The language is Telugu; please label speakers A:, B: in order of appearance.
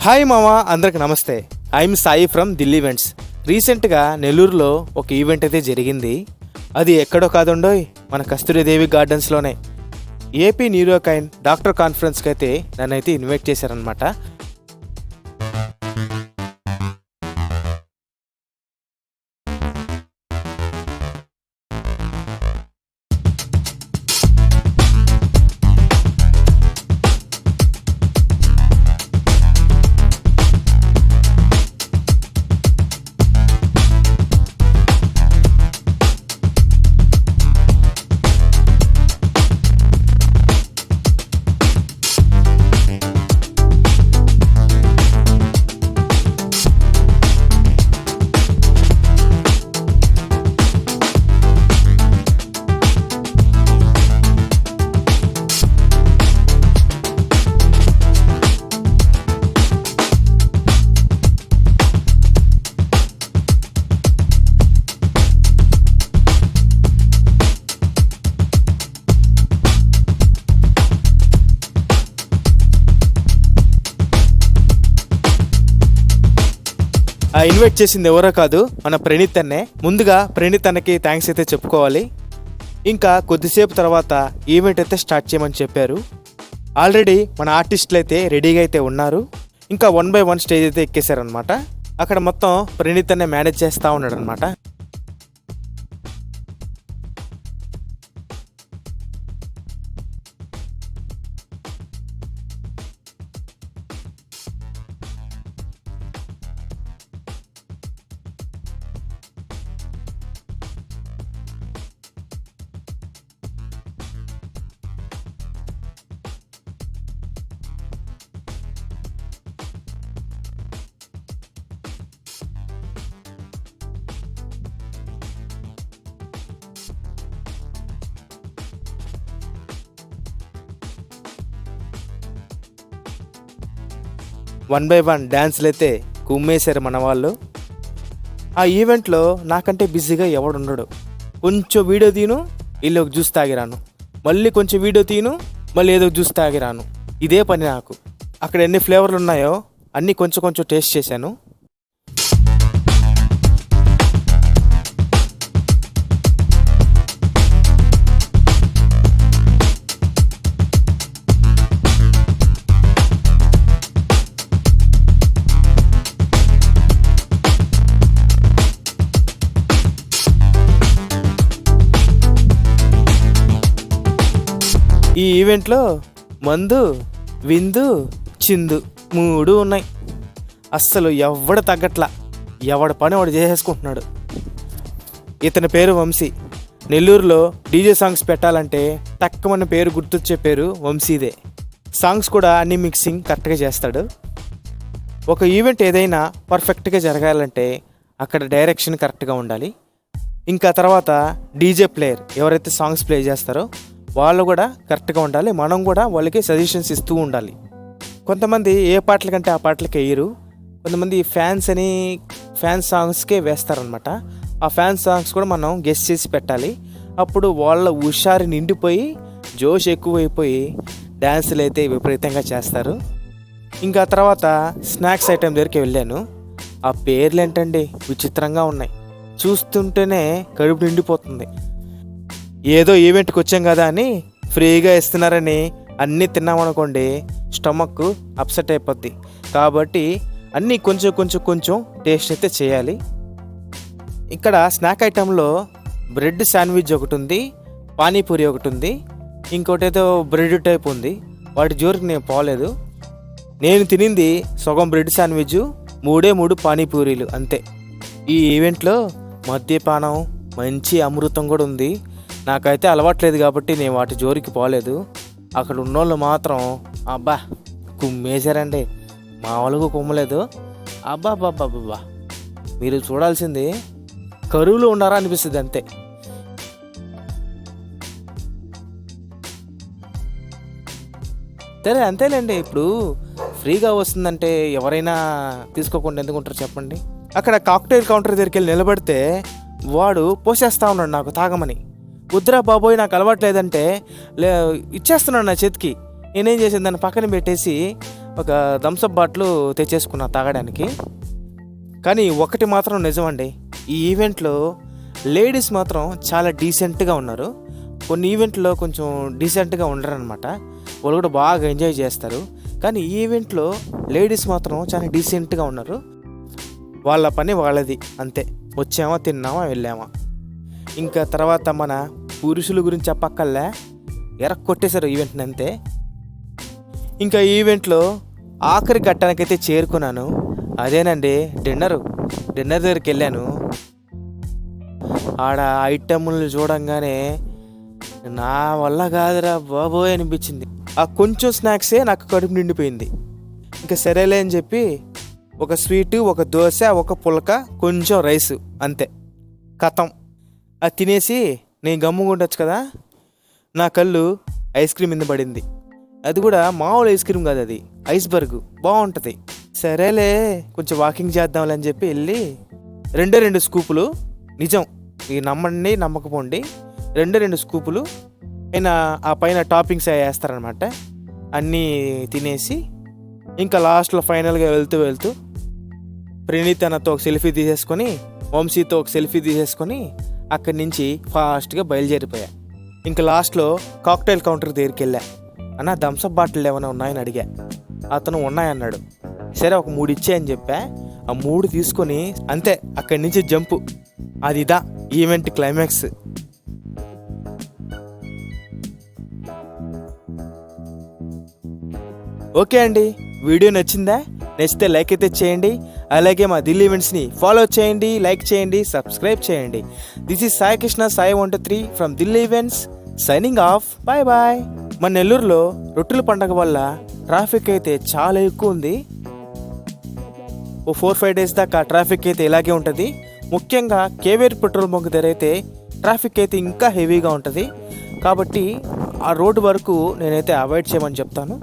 A: హాయ్ మామా, అందరికి నమస్తే. I'm Sai from Delhi events. రీసెంట్గా నెల్లూరులో ఒక ఈవెంట్ అయితే జరిగింది. అది ఎక్కడో కాదుండోయ్, మన కస్తూరిదేవి గార్డెన్స్లోనే. ఏపీ న్యూరోకైన్ డాక్టర్ కాన్ఫరెన్స్కి అయితే నన్నైతే ఇన్వైట్ చేశారనమాట. ఇన్వైట్ చేసింది ఎవరో కాదు, మన ప్రణీత్ అన్నే. ముందుగా ప్రణీత్ అన్నకి థ్యాంక్స్ అయితే చెప్పుకోవాలి. ఇంకా కొద్దిసేపు తర్వాత ఈవెంట్ అయితే స్టార్ట్ చేయమని చెప్పారు. ఆల్రెడీ మన ఆర్టిస్టులు అయితే రెడీగా అయితే ఉన్నారు. ఇంకా 1 by 1 స్టేజ్ అయితే ఎక్కేశారనమాట. అక్కడ మొత్తం ప్రణీత్ అన్నే మేనేజ్ చేస్తూ ఉన్నాడు అనమాట. వన్ బై వన్ డ్యాన్స్లు అయితే కుమ్మేశారు మన వాళ్ళు. ఆ ఈవెంట్లో నాకంటే బిజీగా ఎవడుండడు. కొంచెం వీడియో తీను, వీళ్ళు ఒక జ్యూస్ తాగిరాను, మళ్ళీ కొంచెం వీడియో తీను, మళ్ళీ ఏదో జ్యూస్ తాగిరాను. ఇదే పని నాకు. అక్కడ ఎన్ని ఫ్లేవర్లు ఉన్నాయో అన్నీ కొంచెం కొంచెం టేస్ట్ చేశాను. ఈ ఈవెంట్లో మందు, విందు, చిందు 3 ఉన్నాయి. అస్సలు ఎవడ తగ్గట్లా, ఎవడ పని వాడు చేసేసుకుంటున్నాడు. ఇతని పేరు వంశీ. నెల్లూరులో డీజే సాంగ్స్ పెట్టాలంటే తక్కువన్న పేరు గుర్తొచ్చే పేరు వంశీదే. సాంగ్స్ కూడా అన్ని మిక్సింగ్ కరెక్ట్గా చేస్తాడు. ఒక ఈవెంట్ ఏదైనా పర్ఫెక్ట్గా జరగాలంటే అక్కడ డైరెక్షన్ కరెక్ట్గా ఉండాలి. ఇంకా తర్వాత డీజే ప్లేయర్ ఎవరైతే సాంగ్స్ ప్లే చేస్తారో వాళ్ళు కూడా కరెక్ట్గా ఉండాలి. మనం కూడా వాళ్ళకి సజెషన్స్ ఇస్తూ ఉండాలి. కొంతమంది ఏ పాటల కంటే ఆ పాటలకి వేయరు. కొంతమంది ఫ్యాన్స్ సాంగ్స్కే వేస్తారనమాట. ఆ ఫ్యాన్స్ సాంగ్స్ కూడా మనం గెస్ చేసి పెట్టాలి. అప్పుడు వాళ్ళ హుషారు నిండిపోయి జోష్ ఎక్కువైపోయి డ్యాన్సులు అయితే విపరీతంగా చేస్తారు. ఇంకా తర్వాత స్నాక్స్ ఐటెం దగ్గరికి వెళ్ళాను. ఆ పేర్లు ఏంటండి విచిత్రంగా ఉన్నాయి. చూస్తుంటేనే కడుపు నిండిపోతుంది. ఏదో ఈవెంట్కి వచ్చాం కదా అని ఫ్రీగా ఇస్తున్నారని అన్నీ తిన్నామనుకోండి, స్టమక్ అప్సెట్ అయిపోద్ది. కాబట్టి అన్నీ కొంచెం టేస్ట్ అయితే చేయాలి. ఇక్కడ స్నాక్ ఐటెంలో బ్రెడ్ శాండ్విచ్ ఒకటి ఉంది, పానీపూరి ఒకటి ఉంది, ఇంకోటి ఏదో బ్రెడ్ టైప్ ఉంది. వాటి జోరికి నేను పోలేదు. నేను తినింది సగం బ్రెడ్ శాండ్విచ్, 3 పానీపూరీలు అంతే. ఈ ఈవెంట్లో మద్యపానం మంచి అమృతం కూడా ఉంది. నాకైతే అలవాట్లేదు కాబట్టి నేను వాటి జోరికి పోలేదు. అక్కడ ఉన్నోళ్ళు మాత్రం అబ్బా కుమ్మేశారండి, మామూలుగా కుమ్మలేదు. అబ్బాబ్బాబ్బా, మీరు చూడాల్సింది కరువులో ఉన్నారా అనిపిస్తుంది అంతే. సరే అంతేలేండి, ఇప్పుడు ఫ్రీగా వస్తుందంటే ఎవరైనా తీసుకోకుండా ఎందుకుంటారు చెప్పండి. అక్కడ కాక్టైల్ కౌంటర్ దగ్గరికి వెళ్ళి నిలబడితే వాడు పోసేస్తా ఉన్నాడు నాకు తాగమని. వద్దురా బాబోయ్ నాకు అలవాట్లేదంటే ఇచ్చేస్తున్నాడు నా చేతికి. నేనేం చేసాను, దాన్ని పక్కన పెట్టేసి ఒక థమ్సప్ బాటిల్ తెచ్చేసుకున్నా తాగడానికి. కానీ ఒకటి మాత్రం నిజమండి, ఈ ఈవెంట్లో లేడీస్ మాత్రం చాలా డీసెంట్గా ఉన్నారు. కొన్ని ఈవెంట్లో కొంచెం డీసెంట్గా ఉండరు అనమాట, వాళ్ళు కూడా బాగా ఎంజాయ్ చేస్తారు. కానీ ఈ ఈవెంట్లో లేడీస్ మాత్రం చాలా డీసెంట్గా ఉన్నారు. వాళ్ళ పని వాళ్ళది అంతే, వచ్చామా తిన్నామా వెళ్ళామా. ఇంకా తర్వాత మన పురుషుల గురించి చెప్పక్కర్లే, కొట్టేశారు ఈవెంట్ని అంతే. ఇంకా ఈవెంట్లో ఆఖరి ఘట్టానికైతే చేరుకున్నాను, అదేనండి డిన్నర్ దగ్గరికి వెళ్ళాను. ఆడ ఐటమ్లు చూడంగానే నా వల్ల కాదురా బాబోయ్ అనిపించింది. ఆ కొంచెం స్నాక్సే నాకు కడుపు నిండిపోయింది. ఇంకా సరేలే అని చెప్పి ఒక స్వీటు, ఒక దోశ, ఒక పుల్క, కొంచెం రైసు అంతే కథం. అది తినేసి నేను గమ్ముకుండొచ్చు కదా, నా కళ్ళు ఐస్ క్రీమ్ మీద పడింది. అది కూడా మామూలు ఐస్ క్రీమ్ కాదు, అది ఐస్బర్గ్, బాగుంటుంది. సరేలే కొంచెం వాకింగ్ చేద్దాంలే అని చెప్పి వెళ్ళి 2 స్కూపులు, నిజం ఈ నమ్మండి నమ్మకపోండి, 2 స్కూపులు ఆ పైన టాపింగ్స్ వేస్తారనమాట, అన్నీ తినేసి ఇంకా లాస్ట్లో ఫైనల్గా వెళ్తూ ప్రణీత్ అన్నతో ఒక సెల్ఫీ తీసేసుకొని, వంశీతో ఒక సెల్ఫీ తీసేసుకొని అక్కడి నుంచి ఫాస్ట్గా బయలుదేరిపోయా. ఇంకా లాస్ట్లో కాక్టైల్ కౌంటర్ దగ్గరికి వెళ్ళా. అన్న థమ్సప్ బాటిల్ ఏమైనా ఉన్నాయని అడిగా. అతను ఉన్నాయన్నాడు. సరే ఒక 3 ఇచ్చాయని చెప్పా. ఆ 3 తీసుకొని అంతే అక్కడి నుంచి జంపు. అదిదా ఈవెంట్ క్లైమాక్స్. ఓకే అండి, వీడియో నచ్చిందా? నచ్చితే లైక్ అయితే చేయండి. అలాగే మా దిల్ ఈవెంట్స్ని ఫాలో చేయండి, లైక్ చేయండి, సబ్స్క్రైబ్ చేయండి. This is Sai Krishna Sai 123 from Dil events signing off. Bye bye. మన నెల్లూరులో రొట్టెల పండగ వల్ల ట్రాఫిక్ అయితే చాలా ఎక్కువ ఉంది. ఓ 4-5 డేస్ దాకా ట్రాఫిక్ అయితే ఇలాగే ఉంటుంది. ముఖ్యంగా కేవేర్ పెట్రోల్ బంక్ దగ్గర అయితే ట్రాఫిక్ అయితే ఇంకా హెవీగా ఉంటుంది. కాబట్టి ఆ రోడ్డు వరకు నేనైతే అవాయిడ్ చేయమని చెప్తాను.